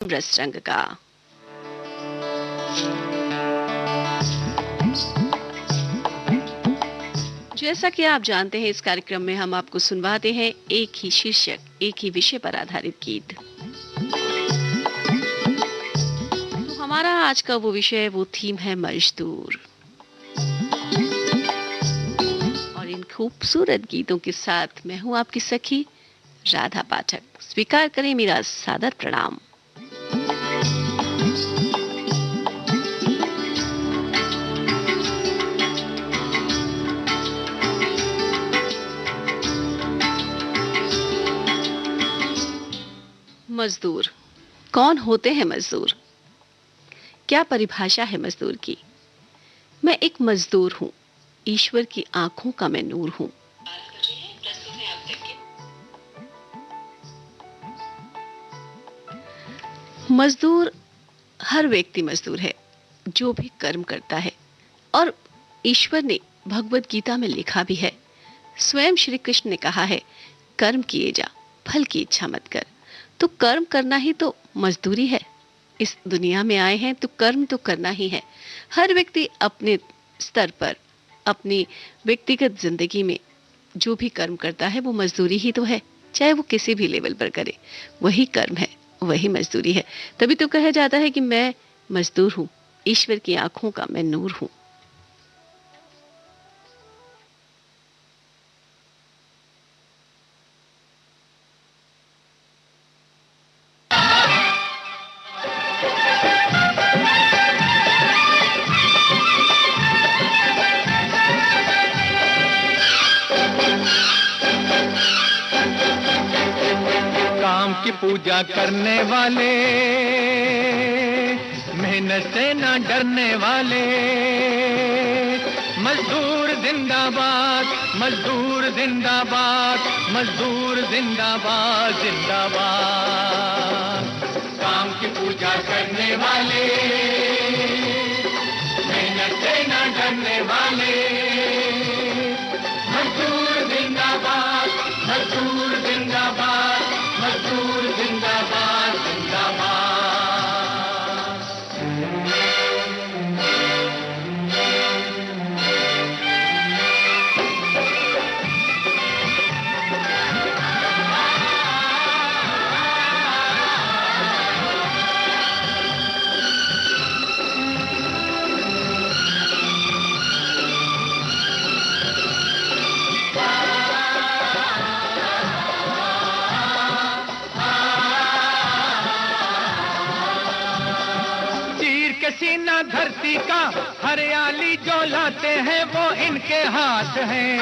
रस रंग का। जैसा कि आप जानते हैं, इस कार्यक्रम में हम आपको सुनवाते हैं एक ही शीर्षक, एक ही विषय पर आधारित गीत। तो हमारा आज का वो विषय, वो थीम है मजदूर। और इन खूबसूरत गीतों के साथ मैं हूं आपकी सखी राधा पाठक। स्वीकार करें मेरा सादर प्रणाम। मजदूर कौन होते हैं? मजदूर क्या परिभाषा है मजदूर की? मैं एक मजदूर हूं, ईश्वर की आंखों का मैं नूर हूं। मजदूर, हर व्यक्ति मजदूर है जो भी कर्म करता है। और ईश्वर ने भगवत गीता में लिखा भी है, स्वयं श्री कृष्ण ने कहा है, कर्म किए जा, फल की इच्छा मत कर। तो कर्म करना ही तो मजदूरी है। इस दुनिया में आए हैं तो कर्म तो करना ही है। हर व्यक्ति अपने स्तर पर, अपनी व्यक्तिगत जिंदगी में जो भी कर्म करता है वो मजदूरी ही तो है, चाहे वो किसी भी लेवल पर करे, वही कर्म है, वही मजदूरी है। तभी तो कहा जाता है कि मैं मजदूर हूं, ईश्वर की आंखों का मैं नूर हूं। काम की पूजा करने वाले, मेहनत से ना डरने वाले, मजदूर जिंदाबाद, मजदूर जिंदाबाद, मजदूर जिंदाबाद, जिंदाबाद। काम की पूजा करने वाले, मेहनत से ना डरने वाले, मजदूर जिंदाबाद, मजदूर जिंदाबाद, मजदूर जिंदाबाद, जिंदाबाद। सीना धरती का हरियाली जो लाते हैं वो इनके हाथ हैं,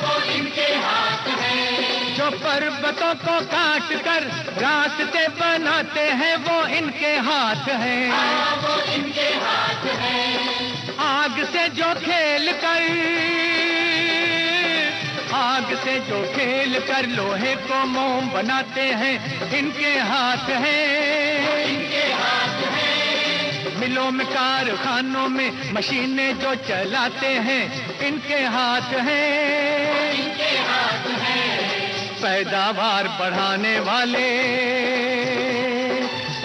वो इनके हाथ हैं। जो पर्वतों को काट कर रास्ते बनाते हैं वो इनके हाथ हैं, वो इनके हाथ हैं। आग से जो खेल कर, आग से जो खेल कर लोहे को मोम बनाते हैं, इनके हाथ हैं, इनके हाथ हैं। मिलों में, कारखानों में मशीनें जो चलाते हैं, इनके हाथ हैं, इनके हाथ हैं। पैदावार बढ़ाने वाले,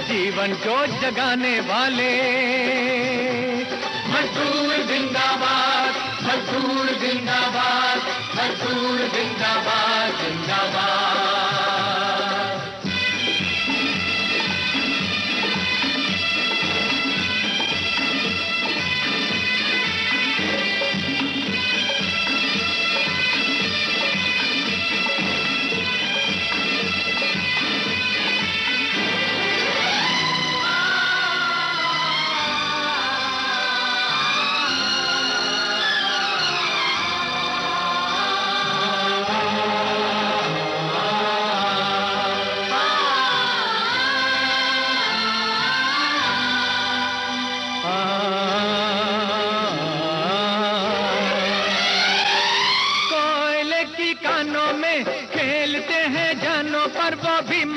जीवन को जगाने वाले, मजदूर जिंदाबाद, मजदूर जिंदाबाद, मजदूर जिंदाबाद, जिंदाबाद।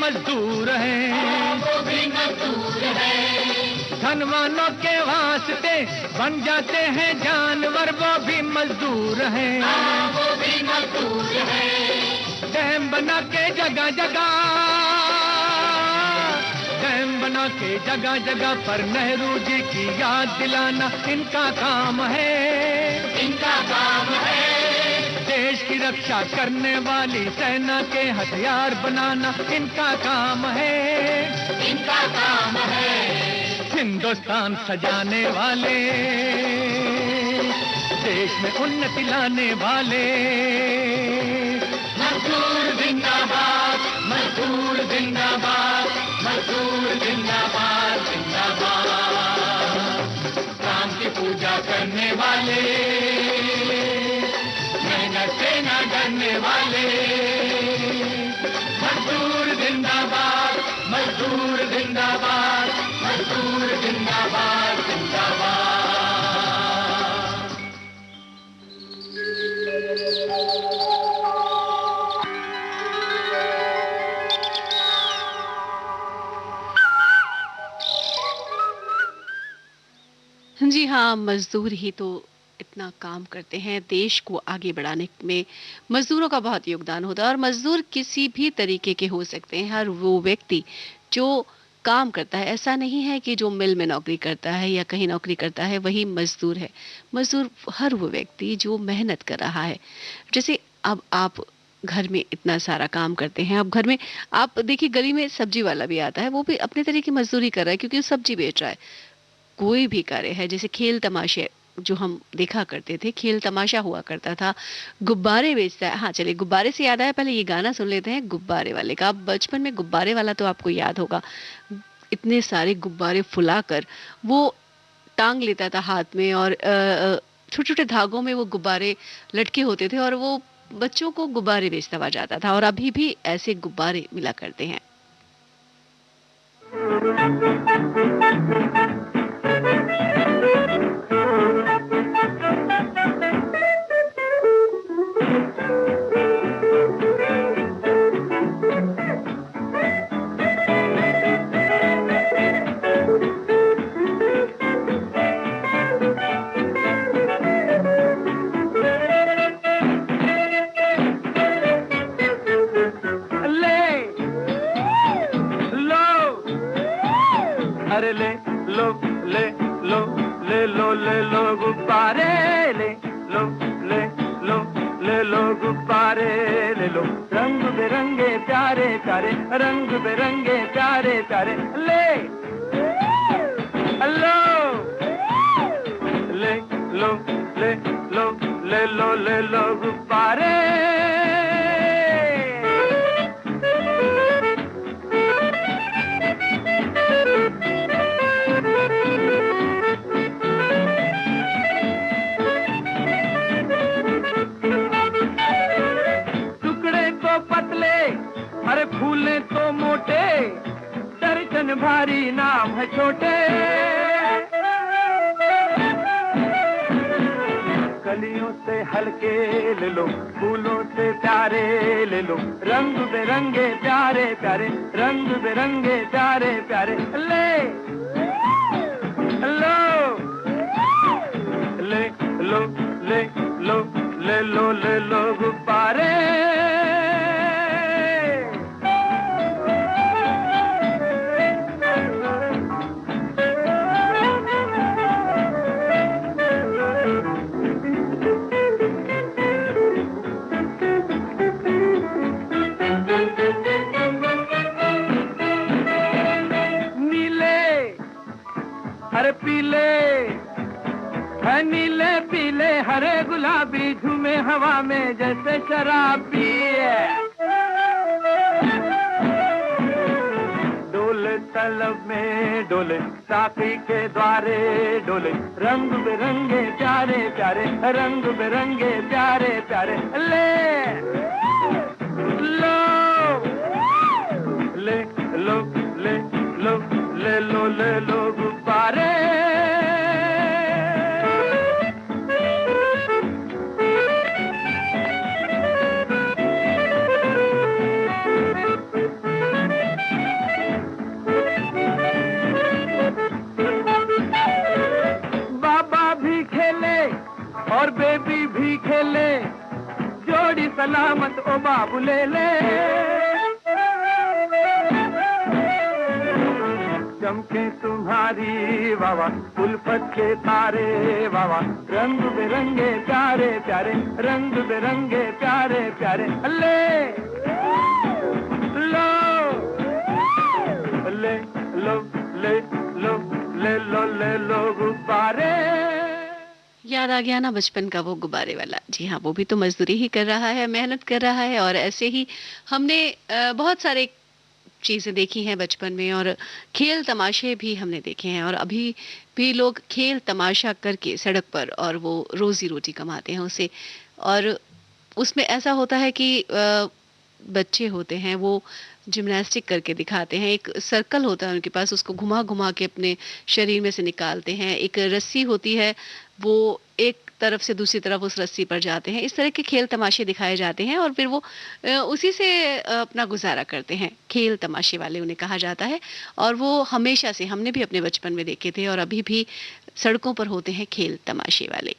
मजदूर हैं, वो भी मजदूर हैं। धनवानों के वास्ते बन जाते हैं जानवर, वो भी मजदूर हैं, वो भी मजदूर हैं। डैम बना के जगह जगह डैम बना के जगह जगह पर नेहरू जी की याद दिलाना इनका काम है, इनका काम है। देश की रक्षा करने वाली सेना के हथियार बनाना इनका काम है, इनका काम है। हिंदुस्तान सजाने वाले, देश में उन्नति लाने वाले। मजदूर जिंदाबाद, मजदूर जिंदाबाद, मजदूर जिंदाबाद, जिंदाबाद। काम की पूजा करने वाले, मेहनत से न डरने वाले। मजदूर जिंदाबाद, मजदूर जिंदाबाद, मजदूर जिंदाबाद, जिंदाबाद। जी हाँ, मजदूर ही तो इतना काम करते हैं, देश को आगे बढ़ाने में मजदूरों का बहुत योगदान होता है। और मजदूर किसी भी तरीके के हो सकते हैं, हर वो व्यक्ति जो काम करता है। ऐसा नहीं है कि जो मिल में नौकरी करता है या कहीं नौकरी करता है वही मजदूर है। मजदूर हर वो व्यक्ति जो मेहनत कर रहा है। जैसे अब आप घर में इतना सारा काम करते हैं, अब घर में आप देखिए गली में सब्जी वाला भी आता है, वो भी अपने तरह की मजदूरी कर रहा है क्योंकि वो सब्जी बेच रहा है। कोई भी कार्य है, जैसे खेल तमाशे जो हम देखा करते थे, खेल तमाशा हुआ करता था, गुब्बारे बेचता है। हाँ चलिए, गुब्बारे से याद आया, पहले ये गाना सुन लेते हैं गुब्बारे वाले का। अब बचपन में गुब्बारे वाला तो आपको याद होगा, इतने सारे गुब्बारे फुलाकर वो टांग लेता था हाथ में और छोटे छोटे धागों में वो गुब्बारे लटके होते थे और वो बच्चों को गुब्बारे बेचता हुआ जाता था। और अभी भी ऐसे गुब्बारे मिला करते हैं। अरे ले लो, ले लो, ले लो, ले लो गुब्बारे, ले लो, ले लो, ले लो गुब्बारे, ले लो। रंग बिरंगे प्यारे प्यारे, रंग बिरंगे प्यारे प्यारे, ले लो, ले लो, ले लो, ले लो, ले लो गुब्बारे। अरे फूले तो मोटे, दर्जन भारी नाम है छोटे। कलियों से हल्के ले लो, फूलों से प्यारे ले लो। रंग बिरंगे प्यारे प्यारे, रंग बिरंगे प्यारे प्यारे, ले लो, ले लो, ले लो, ले लो, ले लो गुब्बारे। अरे पीले है, नीले पीले हरे गुलाबी, झूमे हवा में जैसे शराब पिए। डोले तलब में डोले, साथी के द्वारे डोले। रंग बिरंगे प्यारे प्यारे, रंग बिरंगे प्यारे प्यारे, ले लो, ले लो, ले लो, ले लो, ले लो गुब्बारे। बाबा भी खेले और बेबी भी खेले, जोड़ी सलामत ओ बाबू ले ले। चमके तुम्हारी वावा, उल्फत के तारे वावा, रंग बिरंगे प्यारे प्यारे, रंग बिरंगे प्यारे प्यारे, ले लो ले लो ले लो ले लो ले लो गुब्बारे। याद आ गया ना बचपन का वो गुब्बारे वाला। जी हाँ, वो भी तो मजदूरी ही कर रहा है, मेहनत कर रहा है, और ऐसे ही हमने बहुत सारे चीज़ें देखी हैं बचपन में, और खेल तमाशे भी हमने देखे हैं, और अभी भी लोग खेल तमाशा करके सड़क पर और वो रोजी रोटी कमाते हैं उसे। और उसमें ऐसा होता है कि बच्चे होते हैं वो जिम्नास्टिक करके दिखाते हैं, एक सर्कल होता है उनके पास, उसको घुमा घुमा के अपने शरीर में से निकालते हैं, एक रस्सी होती है, वो एक तरफ से दूसरी तरफ उस रस्सी पर जाते हैं, इस तरह के खेल तमाशे दिखाए जाते हैं, और फिर वो उसी से अपना गुजारा करते हैं, खेल तमाशे वाले उन्हें कहा जाता है। और वो हमेशा से, हमने भी अपने बचपन में देखे थे, और अभी भी सड़कों पर होते हैं खेल तमाशे वाले।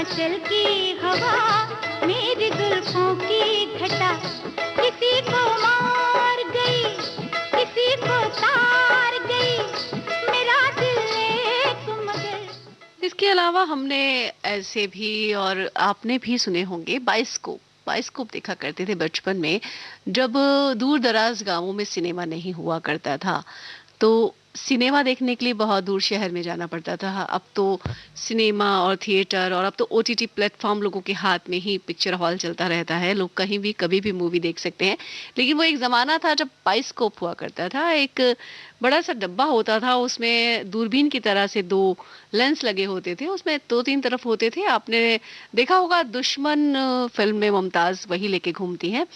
हिमाचल की हवा, मेरी जुल्फों की घटा, किसी को मार गई, किसी को तार गई, मेरा दिल एक मगर। इसके अलावा हमने ऐसे भी और आपने भी सुने होंगे बाइस्कोप। बाइस्कोप देखा करते थे बचपन में, जब दूर दराज गांवों में सिनेमा नहीं हुआ करता था तो सिनेमा देखने के लिए बहुत दूर शहर में जाना पड़ता था। अब तो सिनेमा और थिएटर और अब तो ओटीटी प्लेटफॉर्म लोगों के हाथ में ही पिक्चर हॉल चलता रहता है, लोग कहीं भी कभी भी मूवी देख सकते हैं। लेकिन वो एक जमाना था जब बाइस्कोप हुआ करता था, एक बड़ा सा डब्बा होता था, उसमें दूरबीन की तरह से दो लेंस लगे होते थे, उसमें दो तीन तरफ होते थे। आपने देखा होगा दुश्मन फिल्म में मुमताज वही लेके घूमती हैं,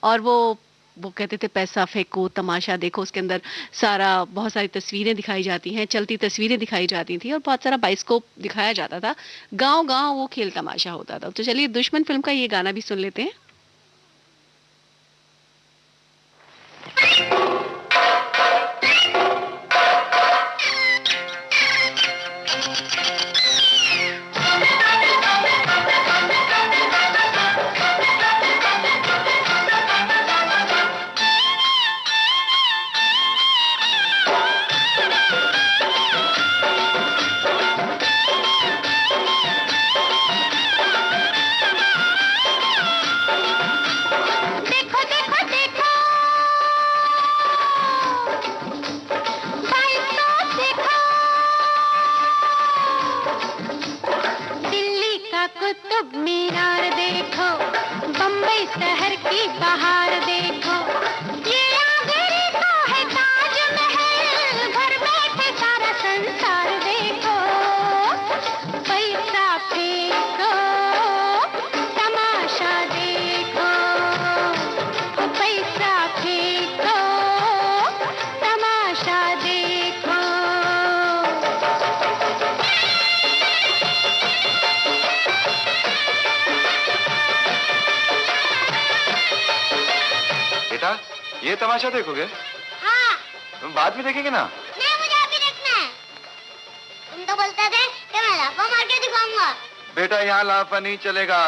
और वो कहते थे पैसा फेंको तमाशा देखो, उसके अंदर सारा बहुत सारी तस्वीरें दिखाई जाती हैं, चलती तस्वीरें दिखाई जाती थी और बहुत सारा बाइस्कोप दिखाया जाता था। गांव गांव वो खेल तमाशा होता था। तो चलिए दुश्मन फिल्म का ये गाना भी सुन लेते हैं। कुतुब मीनार देखो, बम्बई शहर की बहार देखो, ये आगरे का है ताजमहल, घर बैठे सारा संसार देखो। पैसा फेंको तमाशा देखो, पैसा फेंको तमाशा देखो। बेटा ये तमाशा देखोगे? हाँ। तुम बाद में देखेंगे ना? नहीं, मुझे अभी देखना है। तुम तो बोलते थे कि मैं लाफा मार के दिखाऊंगा। बेटा यहाँ लाफा नहीं चलेगा,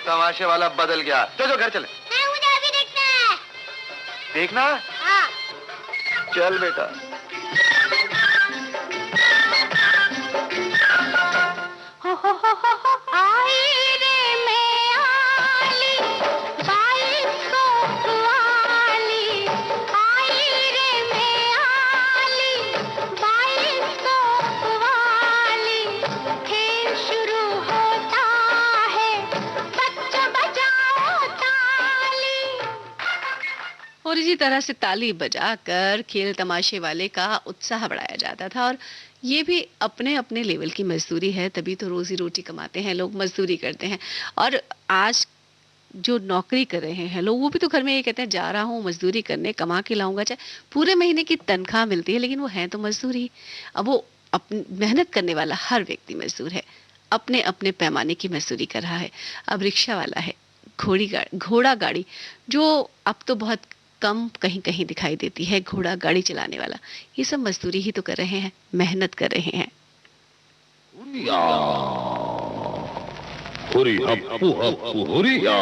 तमाशे वाला बदल गया। चलो घर चले। नहीं, मुझे अभी देखना है। देखना? हाँ। चल बेटा। आई रे मैं आली, बाइस्कोप वाली, आई रे मैं आली, बाइस्कोप वाली, खेल शुरू होता है, बच्चों बजाओ ताली। और इसी तरह से ताली बजाकर खेल तमाशे वाले का उत्साह बढ़ाया जाता था। और ये भी अपने अपने लेवल की मजदूरी है, तभी तो रोजी रोटी कमाते हैं लोग, मजदूरी करते हैं। और आज जो नौकरी कर रहे हैं लोग, वो भी तो घर में ये कहते हैं जा रहा हूँ मजदूरी करने, कमा के लाऊंगा, चाहे पूरे महीने की तनख्वाह मिलती है लेकिन वो है तो मजदूरी। अब वो मेहनत करने वाला हर व्यक्ति मजदूर है, अपने अपने पैमाने की मजदूरी कर रहा है। अब रिक्शा वाला है, घोड़ा गाड़ी, जो अब तो बहुत कम कहीं कहीं दिखाई देती है, घोड़ा गाड़ी चलाने वाला, ये सब मजदूरी ही तो कर रहे हैं, मेहनत कर रहे हैं। हुरी हप्पू हप्पू हुरिया।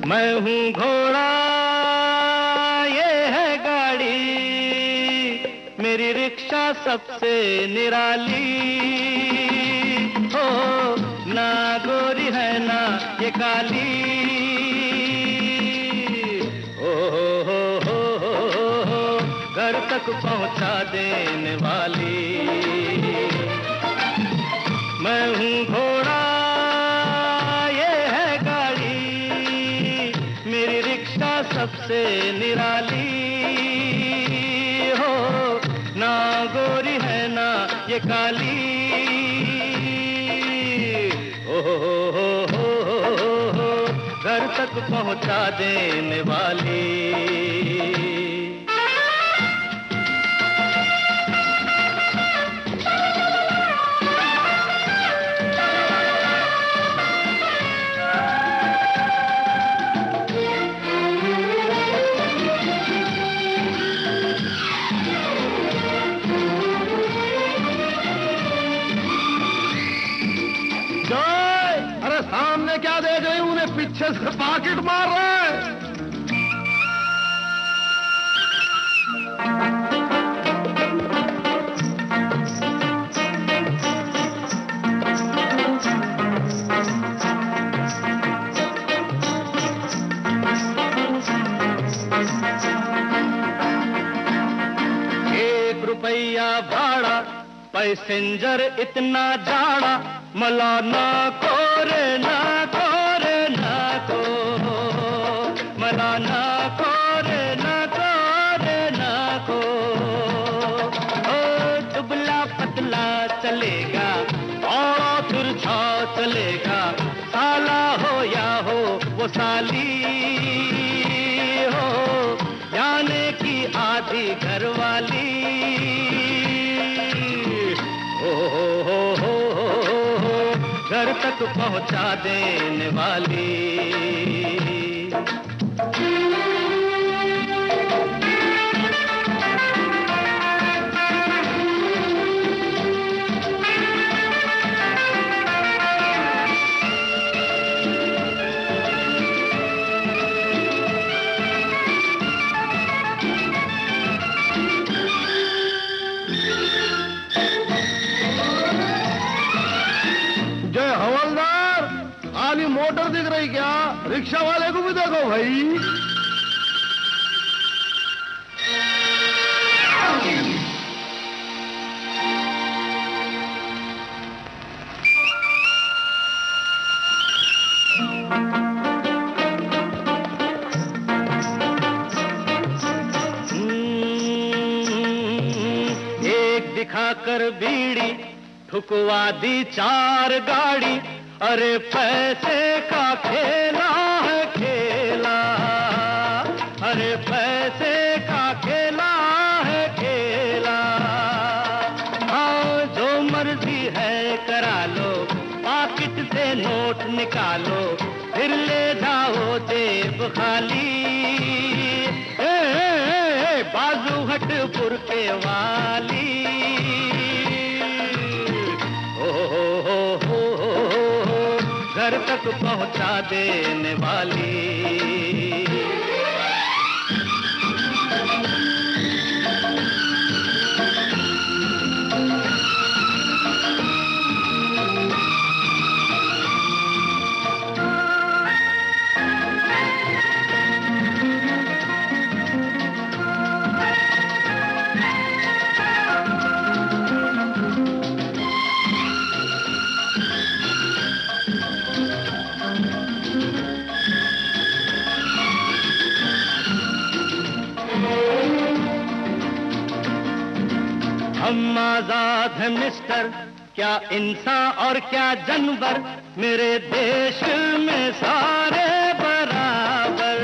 मैं हूँ घोड़ा, ये है गाड़ी, मेरी रिक्शा सबसे निराली। हो ना गोरी है ना ये काली, हो घर तक पहुँचा देने वाली। मैं हूँ घोड़ा, सबसे निराली। हो ना गोरी है ना ये काली, हो घर तक पहुंचा देने वाली। सामने क्या देख रही हूं? उन्हें पीछे से पॉकेट मार रहा है। ₹1 भाड़ा, पैसेंजर इतना जाड़ा, मला ना कोरे ना कोरे ना को, मला ना कोरे ना कोरे ना को। ओ दुबला पतला चलेगा और तिरछा चलेगा, साला हो या हो वो साली हो, जाने की आधी घरवाली। हो घर तक पहुंचा देने वाली। मोटर दिख रही क्या? रिक्शा वाले को भी देखो भाई। एक दिखाकर बीड़ी ठुकवा दी 4 गाड़ी, अरे पैसे का खेला है खेला, अरे पैसे का खेला है खेला। हाँ जो मर्जी है करा लो, पॉकेट से नोट निकालो, फिर ले जाओ जेब खाली। बाजू हट बुरके वाली। घर तक पहुंचा देने वाली। हम आजाद हैं मिस्टर, क्या इंसान और क्या जानवर, मेरे देश में सारे बराबर,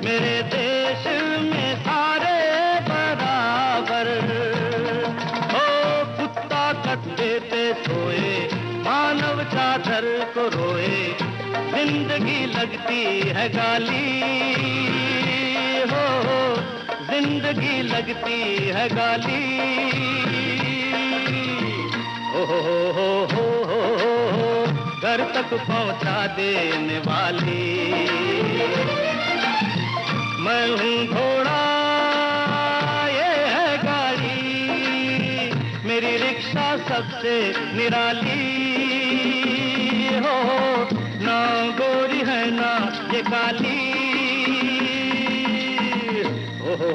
मेरे देश में सारे बराबर। ओ कुत्ता गद्दे पे सोए, मानव चादर को रोए, जिंदगी लगती है गाली। हो जिंदगी लगती है गाली। हो घर तक पहुंचा देने वाली। मैं हूँ घोड़ा, ये है गाड़ी, मेरी रिक्शा सबसे निराली। हो ना गोरी है ना ये काली। हो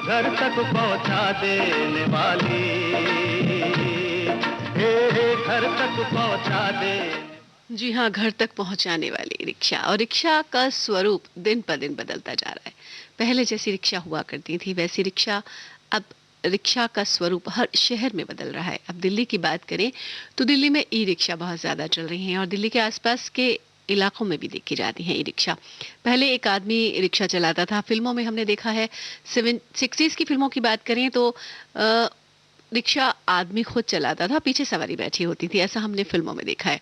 घर तक पहुंचा देने वाली। घर तक पहुंचा दे। जी हाँ, घर तक पहुंचाने वाली रिक्शा। और रिक्शा का स्वरूप दिन पर दिन बदलता जा रहा है। पहले जैसी रिक्शा हुआ करती थी वैसी रिक्शा अब रिक्शा का स्वरूप हर शहर में बदल रहा है। अब दिल्ली की बात करें तो दिल्ली में ई रिक्शा बहुत ज़्यादा चल रही हैं और दिल्ली के आसपास के इलाकों में भी देखी जाती हैं ई रिक्शा। पहले एक आदमी रिक्शा चलाता था, फिल्मों में हमने देखा है। 60s की फिल्मों की बात करें तो रिक्शा आदमी खुद चलाता था, पीछे सवारी बैठी होती थी, ऐसा हमने फिल्मों में देखा है।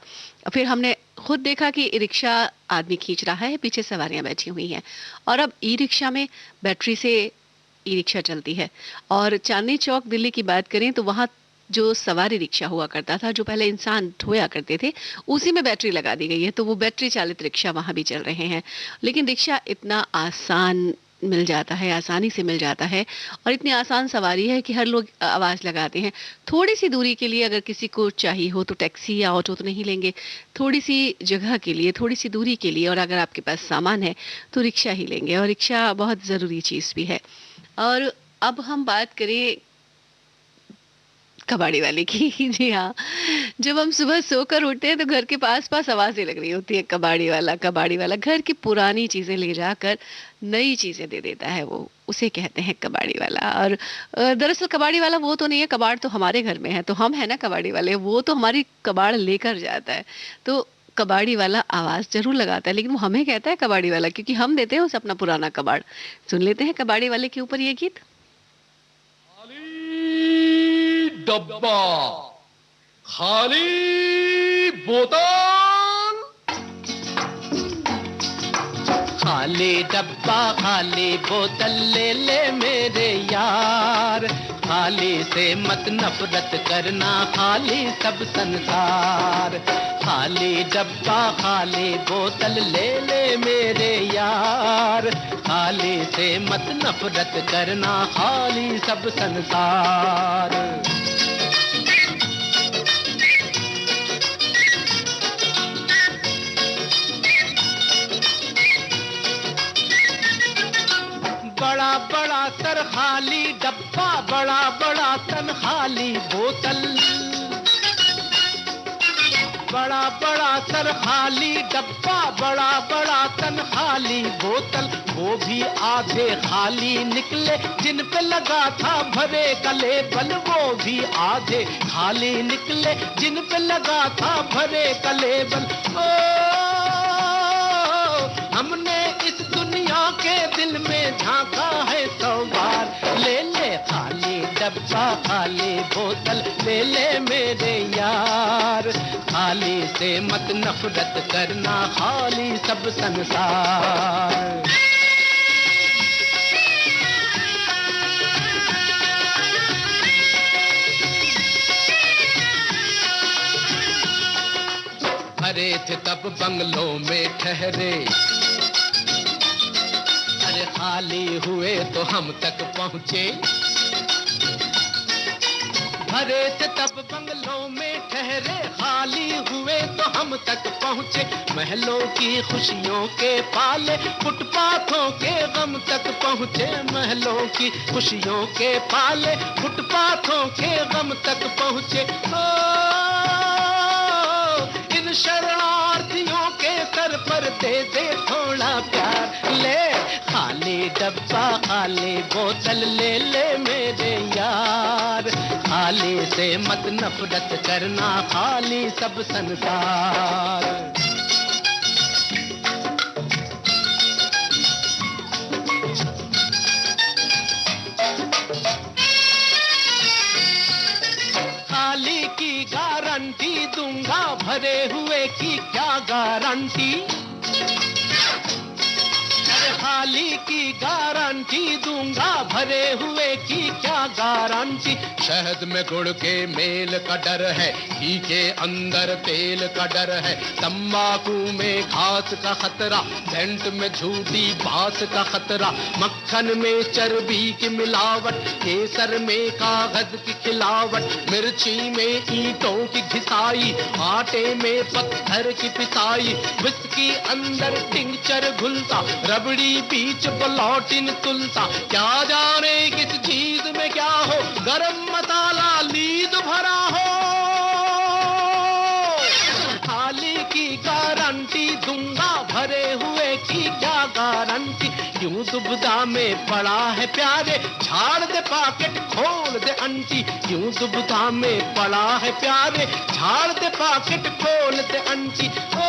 फिर हमने खुद देखा कि रिक्शा आदमी खींच रहा है, पीछे सवारियां बैठी हुई हैं। और अब ई रिक्शा में बैटरी से ई रिक्शा चलती है। और चांदनी चौक दिल्ली की बात करें तो वहाँ जो सवारी रिक्शा हुआ करता था, जो पहले इंसान ढोया करते थे, उसी में बैटरी लगा दी गई है, तो वो बैटरी चालित रिक्शा वहाँ भी चल रहे हैं। लेकिन रिक्शा इतना आसान मिल जाता है, आसानी से मिल जाता है और इतनी आसान सवारी है कि हर लोग आवाज़ लगाते हैं। थोड़ी सी दूरी के लिए अगर किसी को चाहिए हो तो टैक्सी या ऑटो तो नहीं लेंगे, थोड़ी सी जगह के लिए, थोड़ी सी दूरी के लिए और अगर आपके पास सामान है तो रिक्शा ही लेंगे। और रिक्शा बहुत ज़रूरी चीज़ भी है। और अब हम बात करें कबाड़ी वाले की। जी हाँ, जब हम सुबह सोकर उठते हैं तो घर के पास पास आवाजें लग रही होती है, कबाड़ी वाला कबाड़ी वाला। घर की पुरानी चीजें ले जाकर नई चीजें दे देता है, वो उसे कहते हैं कबाड़ी वाला। और दरअसल कबाड़ी वाला वो तो नहीं है, कबाड़ तो हमारे घर में है, तो हम है ना कबाड़ी वाले, वो तो हमारी कबाड़ लेकर जाता है। तो कबाड़ी वाला आवाज जरूर लगाता है, लेकिन वो हमें कहता है कबाड़ी वाला क्योंकि हम देते हैं उसे अपना पुराना कबाड़। सुन लेते हैं कबाड़ी वाले के ऊपर ये गीत। डब्बा खाली बोतल, खाली डब्बा खाली बोतल ले ले मेरे यार, खाली से मत नफरत करना, खाली सब संसार। खाली डब्बा खाली बोतल ले ले मेरे यार, खाली से मत नफरत करना, खाली सब संसार। बड़ा बड़ा सर खाली डब्बा, बड़ा बड़ा तन खाली बोतल, बड़ा बड़ा सर खाली डब्बा, बड़ा बड़ा तन खाली बोतल। वो भी आधे खाली निकले जिन पे लगा था भरे का लेबल, वो भी आधे खाली निकले जिन पे लगा था भरे का लेबल। हमने इस दुनिया के दिल में झांका है 100 बार, ले ले खाली डब्बा खाली बोतल ले ले मेरे यार, खाली से मत नफरत करना, खाली सब संसार। भरे थे तब बंगलों में ठहरे, अरे खाली हुए तो हम तक पहुंचे। भरे थे तब बंगलों में ठहरे, खाली हुए तो हम तक पहुंचे। महलों की खुशियों के पाले, फुटपाथों के गम तक पहुंचे। महलों की खुशियों के पाले, फुटपाथों के गम तक पहुंचे। इन शरणार्थियों के सर पर दे दे थोड़ा प्यार, ले खाली डब्बा खाली बोतल ले ले मेरे यार, खाली से मत नफरत करना, खाली सब संसार। खाली की गारंटी दूंगा, भरे हुए की क्या गारंटी। खाली की गारंटी दूंगा, भरे हुए की क्या गारंटी। शहद में गुड़ के मेल का डर है, घी के अंदर तेल का डर है। तंबाकू में घास का खतरा, सेंट में झूठी बात का खतरा। मक्खन में चर्बी की मिलावट, केसर में कागज की खिलावट। मिर्ची में ईंटों की घिसाई, आटे में पत्थर की पिसाई। विस्की अंदर टिंचर घुलता, रबड़ी बीच प्लॉटिन तुलता। क्या जाने किस चीज में क्या हो, गरम मसाला लीद भरा हो। खाली की गारंटी दूंगा, भरे हुए की क्या गारंटी। यूं दुबदा में पड़ा है प्यारे, झाड़ दे पॉकेट खोल दे अंटी। यूं दुबदा में पड़ा है प्यारे, झाड़ दे पॉकेट खोल दे अंटी। ओ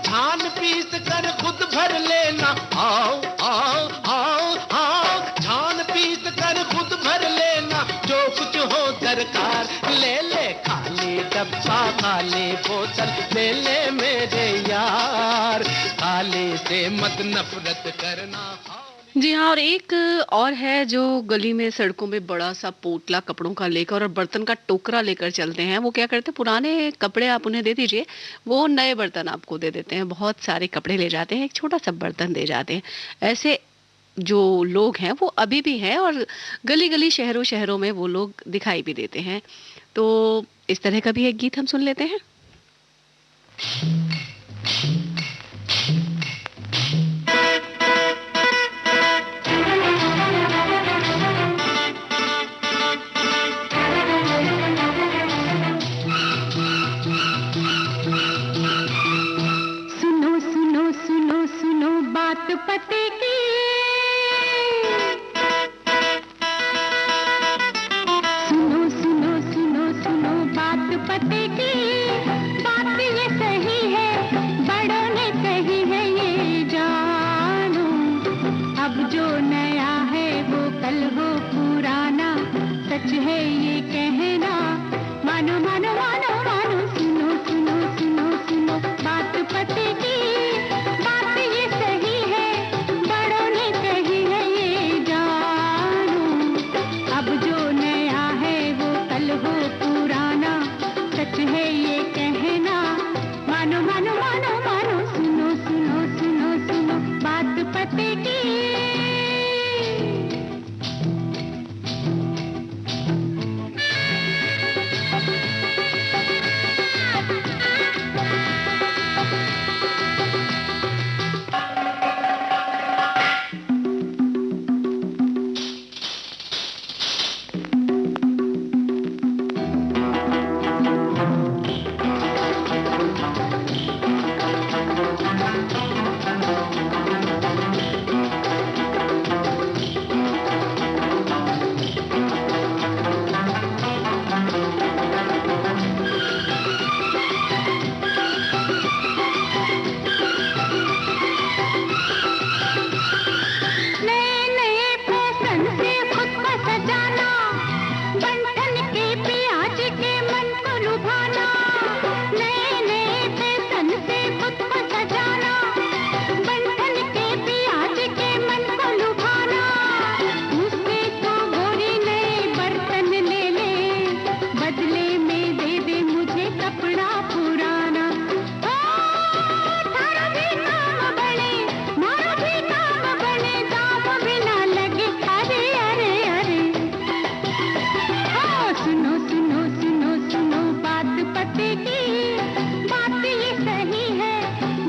धान पीस कर खुद भर लेना, आओ आओ आओ आओ। धान पीस कर खुद भर लेना, जो कुछ हो दरकार ले ले। खाली डब्बा खाली बोतल ले ले मेरे यार, खाली से मत नफरत करना। जी हाँ, और एक और है जो गली में सड़कों में बड़ा सा पोटला कपड़ों का लेकर और बर्तन का टोकरा लेकर चलते हैं। वो क्या करते हैं, पुराने कपड़े आप उन्हें दे दीजिए, वो नए बर्तन आपको दे देते हैं। बहुत सारे कपड़े ले जाते हैं, एक छोटा सा बर्तन दे जाते हैं। ऐसे जो लोग हैं वो अभी भी हैं और गली गली शहरों शहरों में वो लोग दिखाई भी देते हैं। तो इस तरह का भी एक गीत हम सुन लेते हैं। सुनो सुनो सुनो सुनो बात पते की, सुनो सुनो सुनो सुनो बात पते की। बात ये सही है, बड़ों ने कही है ये जानो। अब जो नया है वो कल हो पुराना, सच है ये कहना। मानो मानो मानो मानो, सुनो सुनो सुनो सुनो बात पते की। बात ये सही है, बड़ों ने कही है ये जानो। अब जो नया है वो कल हो पुराना, सच है ये कहना। मानो मानो मानो मानो, सुनो सुनो सुनो सुनो बात पते की। नए नए फैशन से खुद को सजाना, बंधन के प्याज के मन को लुभाना। नए नए फैशन से खुद को सजाना, बंधन के प्याज के मन को लुभाना। मुझसे तो गोरी नए बर्तन ले ले, बदले में दे दे मुझे कपड़ा पुराना। थारा भी नाम बने, मारा भी नाम बने, दाम भी ना लगे। अरे अरे अरे, सुनो सुनो सुनो सुनो बात पते की। बात ये सही है,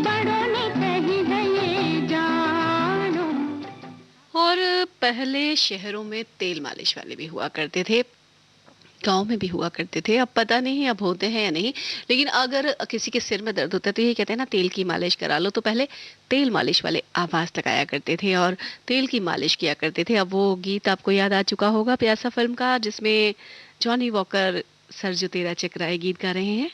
बड़ों ने कही है ये जानो। और पहले शहरों में तेल मालिश वाले भी हुआ करते थे, गांव में भी हुआ करते थे। अब पता नहीं अब होते हैं या नहीं, लेकिन अगर किसी के सिर में दर्द होता है तो ये कहते हैं ना, तेल की मालिश करा लो। तो पहले तेल मालिश वाले आवाज लगाया करते थे और तेल की मालिश किया करते थे। अब वो गीत आपको याद आ चुका होगा, प्यासा फिल्म का, जिसमें जॉनी वॉकर सर जो तेरा चकराए गीत गा रहे हैं।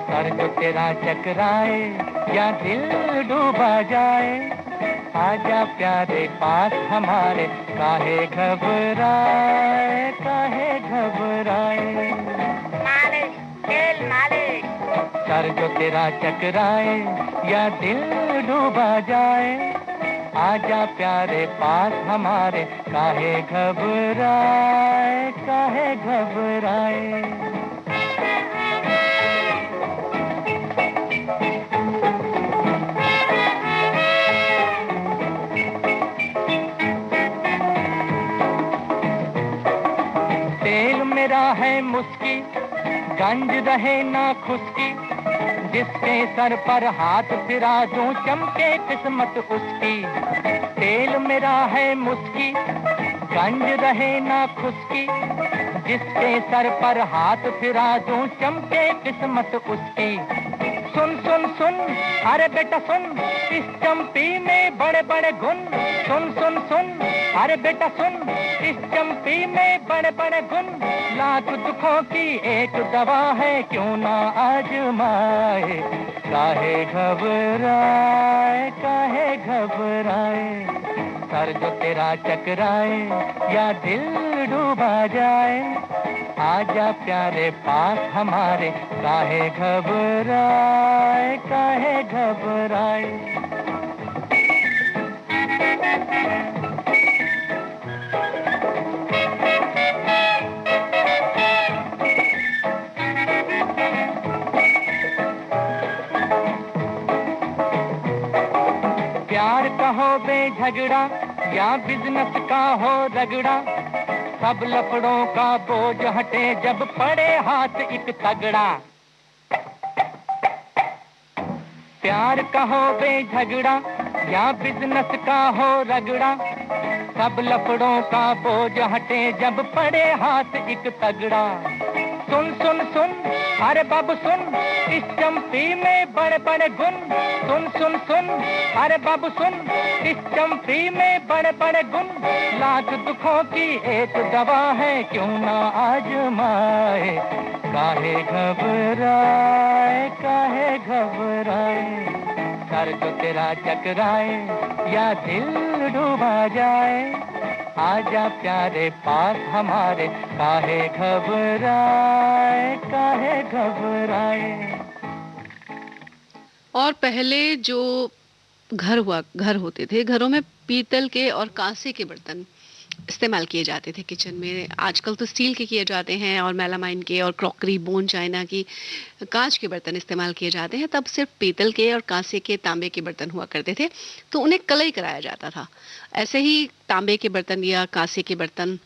सर जो तेरा चकराए या दिल डूबा जाए, आजा प्यारे पास हमारे, काहे घबराए काहे घबराए। मालिश तेल मालिश, सर जो तेरा चकराए या दिल डूबा जाए, आजा प्यारे पास हमारे, काहे घबराए काहे घबराए। मेरा है मुस्की, गंज रहे ना खुशकी, जिसके सर पर हाथ फिरा दूं चमके किस्मत उसकी। तेल मेरा है मुस्की, गंज रहे ना खुशकी, जिसके सर पर हाथ फिरा दूं चमके किस्मत उसकी। सुन सुन सुन अरे बेटा सुन, इस चंपी में बड़े बड़े गुण। सुन सुन सुन अरे बेटा सुन, इस चंपी में बड़े बड़े गुण। लाख दुखों की एक दवा है, क्यों ना आजमाए। काहे घबराए, काहे घबराए, सर जो तेरा चकराए या दिल डूबा जाए। आजा प्यारे पास हमारे, काहे घबराए, काहे घबराए। प्यार का हो बेझगड़ा या बिजनेस का हो रगड़ा, सब लफड़ों का बोझ हटे जब पड़े हाथ एक तगड़ा। प्यार का हो बेझगड़ा या बिजनेस का हो रगड़ा, सब लफड़ों का बोझ हटे जब पड़े हाथ एक तगड़ा। सुन सुन सुन अरे बाबू सुन, इस चंपी में बड़े बड़े गुण। सुन सुन सुन अरे बाबू सुन, इस चंपी में बड़े बड़े गुण। लाख दुखों की एक दवा है, क्यों ना आजमाए। काहे घबराए, काहे घबराए, सर जो तेरा चकराए या दिल डूबा जाए। आजा प्यारे पास हमारे, काहे घबराए, काहे घबराए। और पहले जो घर होते थे, घरों में पीतल के और कांसे के बर्तन इस्तेमाल किए जाते थे किचन में। आजकल तो स्टील के किए जाते हैं और मेलामाइन के और क्रॉकरी, बोन चाइना की, कांच के बर्तन इस्तेमाल किए जाते हैं। तब सिर्फ पीतल के और कांसे के, तांबे के बर्तन हुआ करते थे, तो उन्हें कलई कराया जाता था। ऐसे ही तांबे के बर्तन या कांसे के बर्तन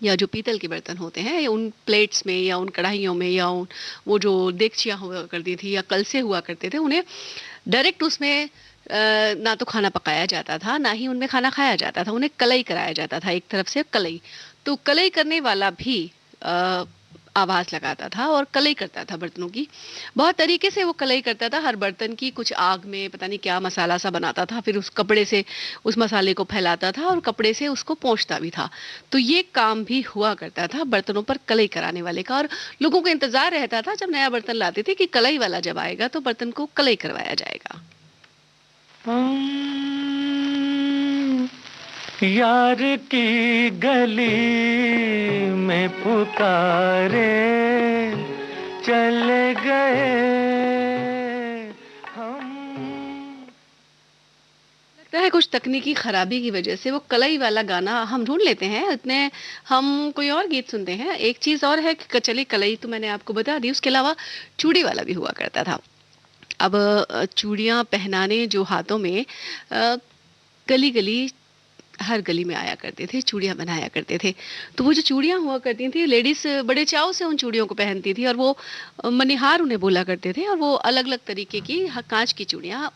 या जो पीतल के बर्तन होते हैं, या उन प्लेट्स में या उन कढ़ाइयों में या उन वो जो देगचियाँ हुआ करती थी या कलसे हुआ करते थे, उन्हें डायरेक्ट उसमें ना तो खाना पकाया जाता था, ना ही उनमें खाना खाया जाता था। उन्हें कलई कराया जाता था, एक तरफ से कलई। तो कलई करने वाला भी आवाज लगाता था और कलई करता था बर्तनों की। बहुत तरीके से वो कलई करता था। हर बर्तन की कुछ आग में पता नहीं क्या मसाला सा बनाता था, फिर उस कपड़े से उस मसाले को फैलाता था और कपड़े से उसको पोंछता भी था। तो ये काम भी हुआ करता था बर्तनों पर कलई कराने वाले का। और लोगों को इंतजार रहता था जब नया बर्तन लाते थे कि कलई वाला जब आएगा तो बर्तन को कलई करवाया जाएगा। यार की गली में पुकारे चले गए हम। लगता है कुछ तकनीकी खराबी की वजह से वो कलई वाला गाना हम ढूंढ लेते हैं, इतने हम कोई और गीत सुनते हैं। एक चीज और है कि चली कलई तो मैंने आपको बता दी, उसके अलावा चूड़ी वाला भी हुआ करता था। अब चूड़ियां पहनाने जो हाथों में गली गली, हर गली में आया करते थे, चूड़ियां बनाया करते थे। तो वो जो चूड़ियां हुआ करती थी, लेडीज बड़े चाव से उन चूड़ियों को पहनती थी और वो मनिहार उन्हें बोला करते थे। और वो अलग अलग तरीके की कांच की चूड़ियां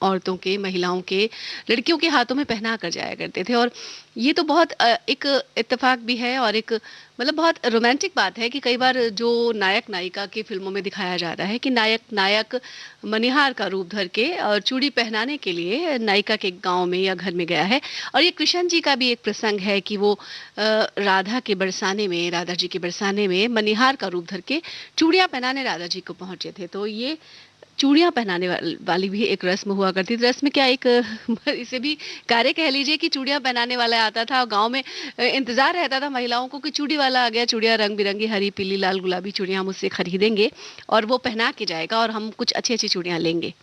औरतों के, महिलाओं के, लड़कियों के हाथों में पहना कर जाया करते थे। और ये तो बहुत एक इत्तेफाक भी है और एक मतलब बहुत रोमांटिक बात है कि कई बार जो नायक नायिका की फिल्मों में दिखाया जाता है कि नायक मनिहार का रूप धर के और चूड़ी पहनाने के लिए नायिका के गांव में या घर में गया है। और ये कृष्ण जी का भी एक प्रसंग है कि वो राधा जी के बरसाने में मनिहार का रूप धर के चूड़ियां पहनाने राधा जी को पहुंचे थे। तो ये चूड़ियां पहनाने वाली भी एक रस्म हुआ करती थी। रस्म क्या, एक इसे भी कार्य कह लीजिए कि चूड़ियां पहनाने वाला आता था और गांव में इंतजार रहता था महिलाओं को कि चूड़ी वाला आ गया, चूड़ियां रंग बिरंगी, हरी, पीली, लाल, गुलाबी चूड़ियां हम उससे खरीदेंगे और वो पहना के जाएगा और हम कुछ अच्छी अच्छी चूड़ियां लेंगे।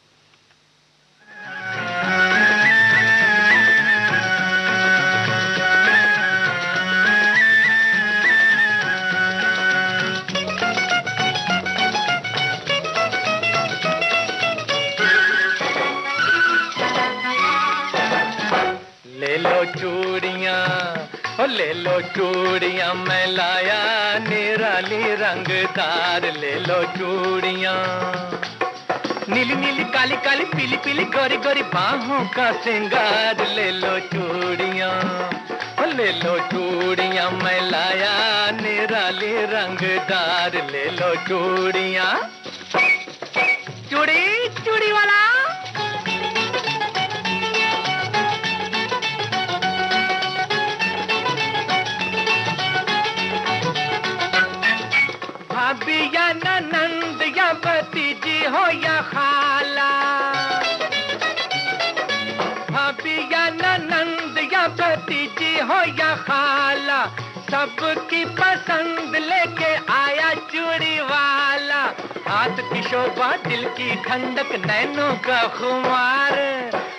ले लो चूड़ियां ओ ले लो चूड़ियां मैं लाया निराली रंगदार, ले लो चूड़ियां। नीली नीली काली काली पीली पीली गोरी गोरी बाहों का सिंगार, ले लो चूड़ियां। ओ ले लो चूड़ियां मैं लाया निराली रंगदार, ले लो चूड़ियां। चूड़ी चूड़ी वाला भाभी या ननंद या भतीजी हो या खाला, भाभी या ननंद या भतीजी हो या खाला, सबकी पसंद लेके आया चूड़ी वाला। हाथ की शोभा दिल की ठंडक नैनों का खुमार,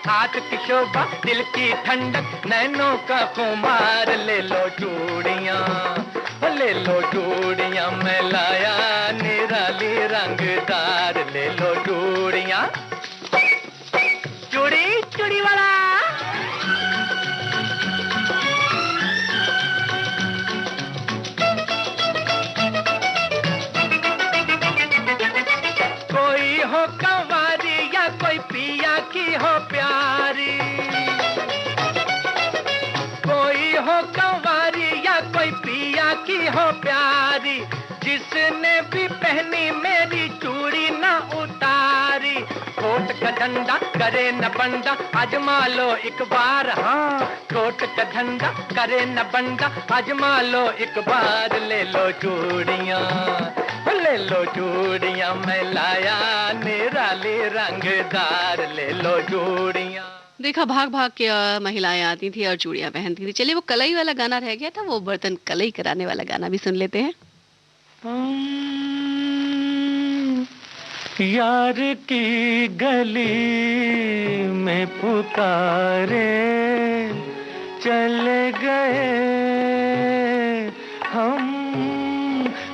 हाथ की शोभा दिल की ठंडक नैनों का खुमार, ले लो चूड़ियां ले लो चूड़ियां मैं लाया निराली रंगदार, ले लो चूड़ियां। चूड़ी चूड़ी वाला कोई हो कंवारी या कोई पिया की हो प्यारी, कोई हो कंवारी या कोई पिया की हो प्यारी, जिसने भी पहनी मेरी चूड़ी ना उतारी। कोट का धंधा करे न बंदा आजमा लो एक बार, हाँ कोट का धंधा करे न बंदा आजमा लो एक बार, ले लो चूड़ियां ले लो चूड़ियां मैं लाया निराली रंगदार, ले लो चूड़ियां। देखा भाग भाग के महिलाएं आती थी और चूड़ियां पहनती थी। चलिए वो कलई वाला गाना रह गया था, वो बर्तन कलई कराने वाला गाना भी सुन लेते हैं। यार की गली में पुकारे चले गए हम,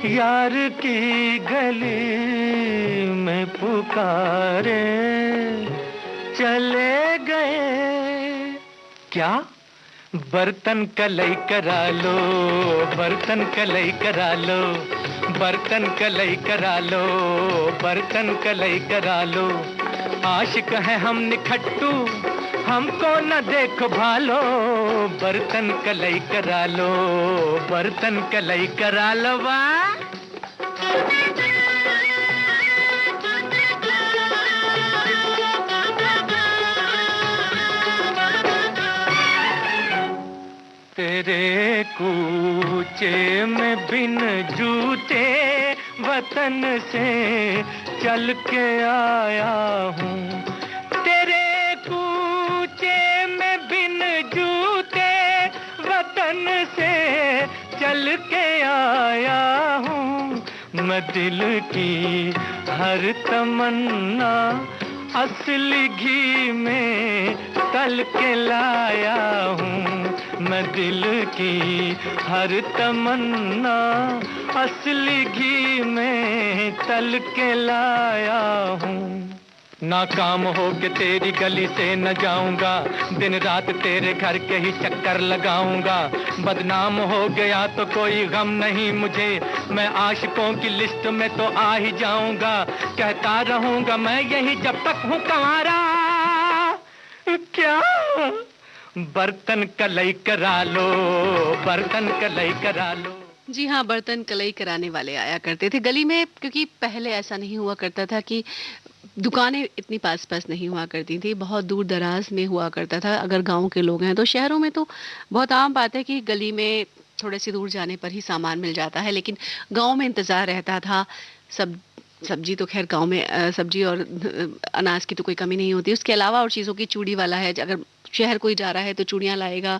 यार की गली में पुकारे चले गए। क्या बर्तन कलई करा लो, बर्तन कलई करा लो, बर्तन कलई करा लो, बर्तन कलई करा लो। आशिक है हम निखट्टू हमको न देखो भालो, बर्तन कलई करा लो, बर्तन कलई करा लो। वाह तेरे कूचे में बिन जूते वतन से चल के आया हूँ, तेरे कूचे में बिन जूते वतन से चल के आया हूँ। मैं दिल की हर तमन्ना असली घी में तल के लाया हूँ, मैं दिल की हर तमन्ना असली घी में तल के लाया हूँ। नाकाम हो के तेरी गली से न जाऊंगा, दिन रात तेरे घर के ही चक्कर लगाऊंगा। बदनाम हो गया तो कोई गम नहीं मुझे, मैं आशिकों की लिस्ट में तो आ ही जाऊंगा। कहता रहूंगा मैं यही जब तक हूँ कंवारा। क्या बर्तन कलई करा लो, बर्तन कलई करा लो। जी हाँ, बर्तन कलई कराने वाले आया करते थे गली में, क्योंकि पहले ऐसा नहीं हुआ करता था कि दुकानें इतनी पास पास नहीं हुआ करती थी, बहुत दूर दराज में हुआ करता था। अगर गांव के लोग हैं तो शहरों में तो बहुत आम बात है कि गली में थोड़े से दूर जाने पर ही सामान मिल जाता है, लेकिन गांव में इंतज़ार रहता था। सब्जी तो खैर गांव में सब्जी और अनाज की तो कोई कमी नहीं होती। उसके अलावा और चीज़ों की चूड़ी वाला है, अगर शहर कोई जा रहा है तो चूड़ियाँ लाएगा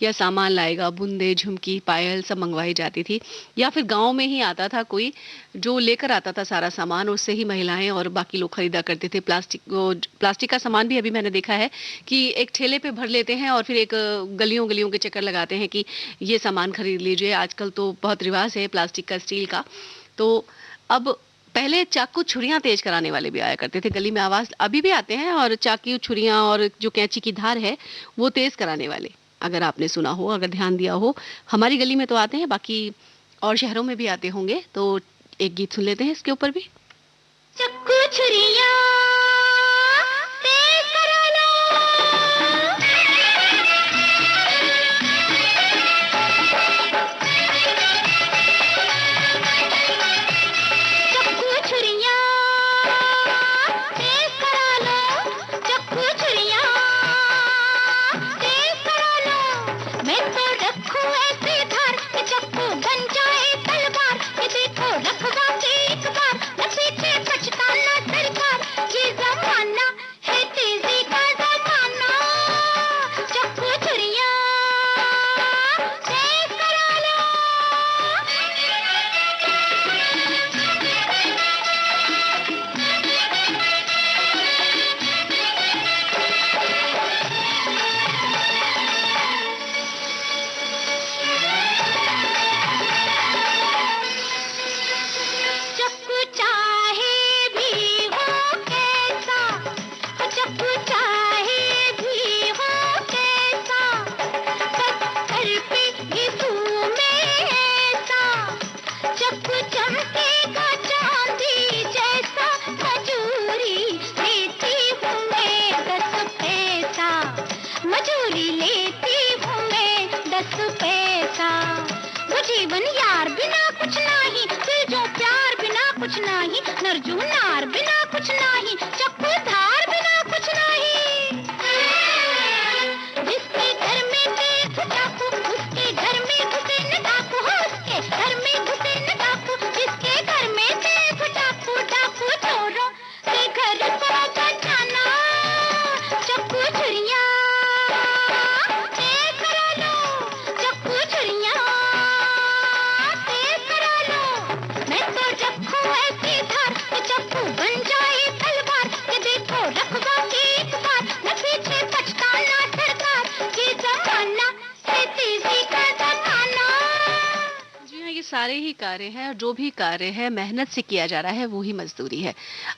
या सामान लाएगा, बुंदे झुमकी पायल सब मंगवाई जाती थी। या फिर गांव में ही आता था कोई जो लेकर आता था सारा सामान, उससे ही महिलाएं और बाकी लोग खरीदा करते थे। प्लास्टिक का सामान भी अभी मैंने देखा है कि एक ठेले पे भर लेते हैं और फिर एक गलियों गलियों के चक्कर लगाते हैं कि ये सामान खरीद लीजिए। आजकल तो बहुत रिवाज है प्लास्टिक का, स्टील का। तो अब पहले चाकू छुरियां तेज कराने वाले भी आया करते थे गली में, आवाज अभी भी आते हैं, और चाकू छुरियां और जो कैंची की धार है वो तेज कराने वाले। अगर आपने सुना हो, अगर ध्यान दिया हो। हमारी गली में तो आते हैं, बाकी और शहरों में भी आते होंगे। तो एक गीत सुन लेते हैं इसके ऊपर भी। चक्कू छुरिया तेज करा लो, चक्कू छुरिया तेज करा लो, चक्कू छुरिया तेज करा लो। मैं तो रखूं ऐसे धार कि चक्कू बन जाए तलवार, कि देखो रखवा के एक बार न पीछे पछताना सरकार। ये जमाना है तेजी का जमाना, चक्कू छुरिया तेज करा लो। चक्कू चाहे भी हो कैसा, चक्कू चाहे भी हो कैसा, पत्थर पे घिसू में ऐसा, चक्कू चमकेगा चांदी जैसा। मजूरी लेती हूँ मैं 10 पैसा, मजूरी लेती हूँ मैं 10 पैसा। वो जीवन यार बिना कुछ नहीं, दिल जो प्यार बिना कुछ नहीं, नरजू नार बिना कुछ नहीं, चक्कू धार बिना कुछ नहीं। जिसके घर में देख डाकू, उसके घर में घुसे न डाकू, हो उसके घर में घुसे न डाकू। जिसके घर में देख डाकू, डाकू चोरों के घर को बचाना, चक्कू छुरिया तेज करा लो, चक्कू छुरिया तेज करा लो। मैं तो रखूं ऐसी धार कि चक्कू बन जाए तलवार, कि देखो रखवा के एक बार न पीछे पछताना सरकार। ये जमाना है तेजी का जमाना। जी हाँ, ये सारे ही कार्य हैं, और जो भी कार्य है मेहनत से किया जा रहा है वो ही मजदूरी है।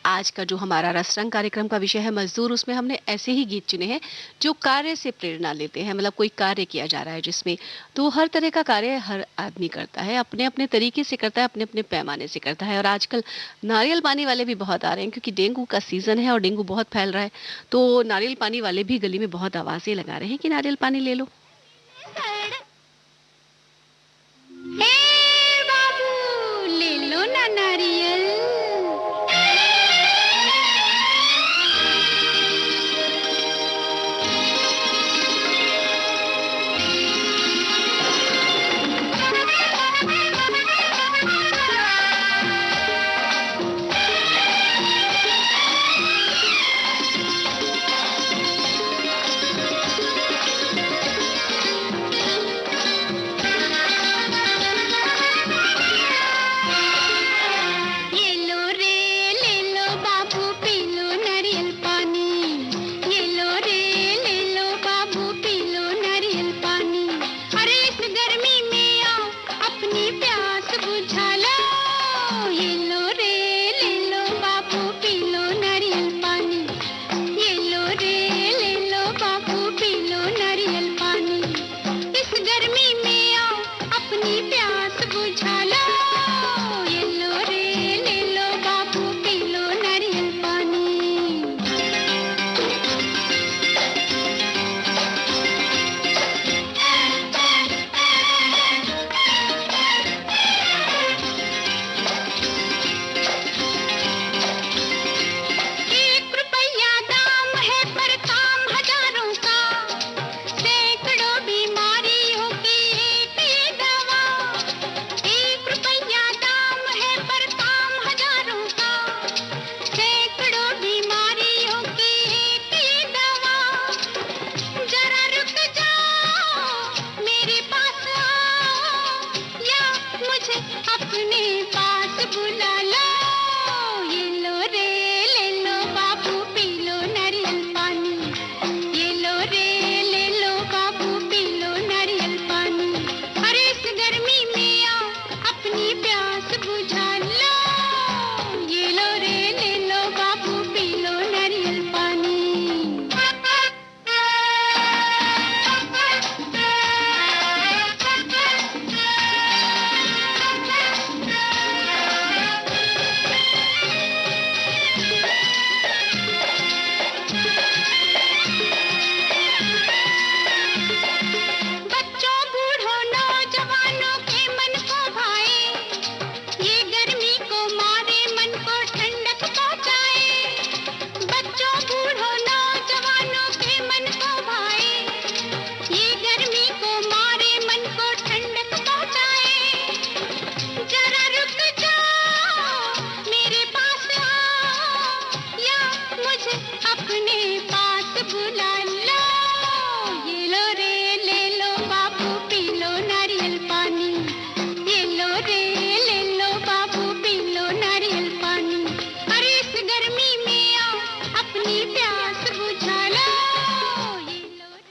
आज का जो हमारा रसरंग कार्यक्रम का विषय है मजदूर, उसमें हमने ऐसे ही गीत चुने हैं जो कार्य से प्रेरणा लेते हैं। मतलब कोई कार्य किया जा रहा है जिसमें, तो हर तरह का कार्य हर आदमी करता है, अपने अपने तरीके से करता है, अपने अपने पैमाने से करता है। और आजकल नारियल पानी वाले भी बहुत आ रहे हैं, क्योंकि डेंगू का सीजन है और डेंगू बहुत फैल रहा है। तो नारियल पानी वाले भी गली में बहुत आवाजें लगा रहे हैं कि नारियल पानी ले लो। ए बाबू ले लो ना नारियल।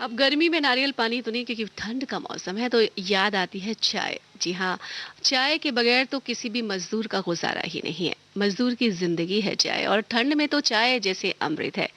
अब गर्मी में नारियल पानी तो नहीं, क्योंकि ठंड का मौसम है, तो याद आती है चाय। जी हाँ, चाय के बगैर तो किसी भी मजदूर का गुजारा ही नहीं है। मजदूर की जिंदगी है चाय, और ठंड में तो चाय जैसे अमृत है।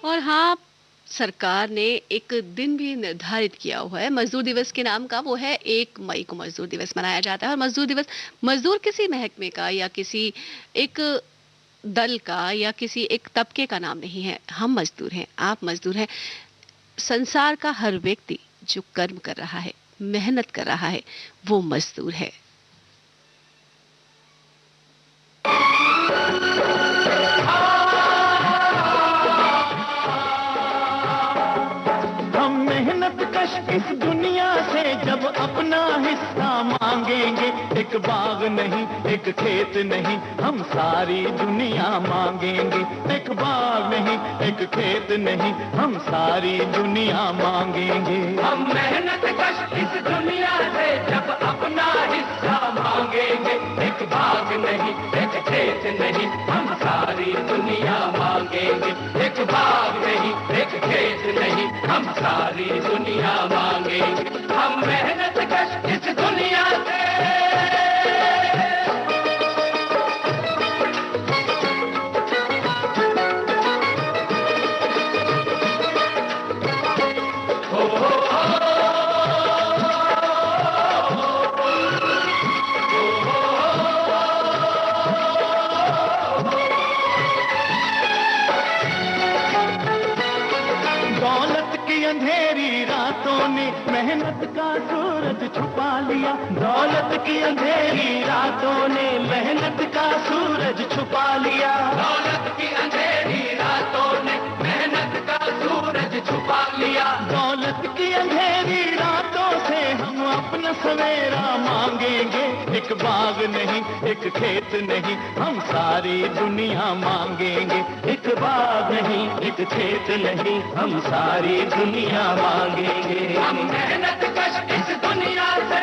और हाँ, सरकार ने एक दिन भी निर्धारित किया हुआ है मजदूर दिवस के नाम का। वो है 1 मई को मजदूर दिवस मनाया जाता है। और मजदूर दिवस, मजदूर किसी महकमे का या किसी एक दल का या किसी एक तबके का नाम नहीं है। हम मजदूर हैं, आप मजदूर हैं। संसार का हर व्यक्ति जो कर्म कर रहा है, मेहनत कर रहा है, वो मजदूर है। इस दुनिया से जब अपना हिस्सा मांगेंगे, एक बाग नहीं, एक खेत नहीं, हम सारी दुनिया मांगेंगे। एक बाग नहीं, एक खेत नहीं, हम सारी दुनिया मांगेंगे। हम मेहनत कश इस दुनिया से जब अपना हिस्सा मांगेंगे, एक बाग नहीं, एक खेत नहीं, हम सारी दुनिया मांगेंगे। एक बाग नहीं, एक खेत नहीं, हम सारी दुनिया मांगेंगे। हम मेहनत कश इस दुनिया से अंधेरी रातों ने मेहनत का सूरज छुपा लिया। दौलत की अंधेरी रातों ने मेहनत का सूरज छुपा लिया। दौलत की अंधेरी रातों ने मेहनत का सूरज छुपा लिया। दौलत की अंधेरी रातों से हम अपना सवेरा मांगेंगे। एक बाग नहीं, एक खेत नहीं, हम सारी दुनिया मांगेंगे। एक बाग नहीं, एक खेत नहीं, हम सारी दुनिया मांगेंगे। हम मेहनत कश इस दुनिया से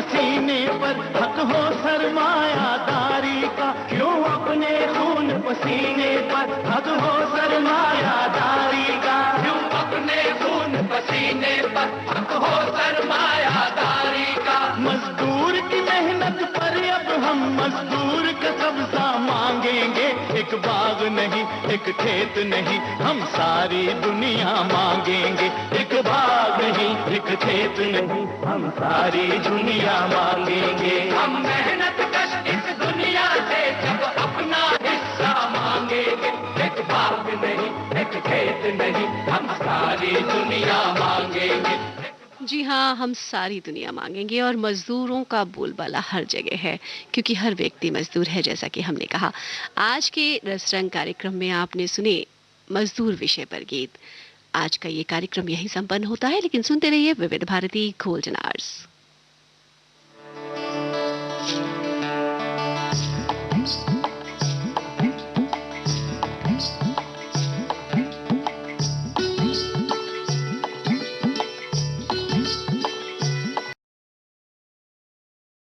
पसीने पर हक हो सरमायादारी का, क्यों अपने खून पसीने पर हक हो सरमायादारी का, क्यों अपने खून पसीने पर हक हो सरमायादारी का। मजदूर की मेहनत पर अब हम मजदूर का कब्जा मांगेंगे, एक बाग नहीं एक खेत नहीं हम सारी दुनिया मांगेंगे, एक बाग नहीं एक खेत नहीं हम सारी दुनिया मांगेंगे। हम मेहनत कश इस दुनिया से जब अपना हिस्सा मांगेंगे, एक बाग नहीं एक खेत नहीं हम सारी दुनिया मांगेंगे। जी हाँ, हम सारी दुनिया मांगेंगे। और मजदूरों का बोलबाला हर जगह है, क्योंकि हर व्यक्ति मजदूर है, जैसा कि हमने कहा। आज के रसरंग कार्यक्रम में आपने सुने मजदूर विषय पर गीत। आज का ये कार्यक्रम यही संपन्न होता है, लेकिन सुनते रहिए विविध भारती गोल्डन आवर्स।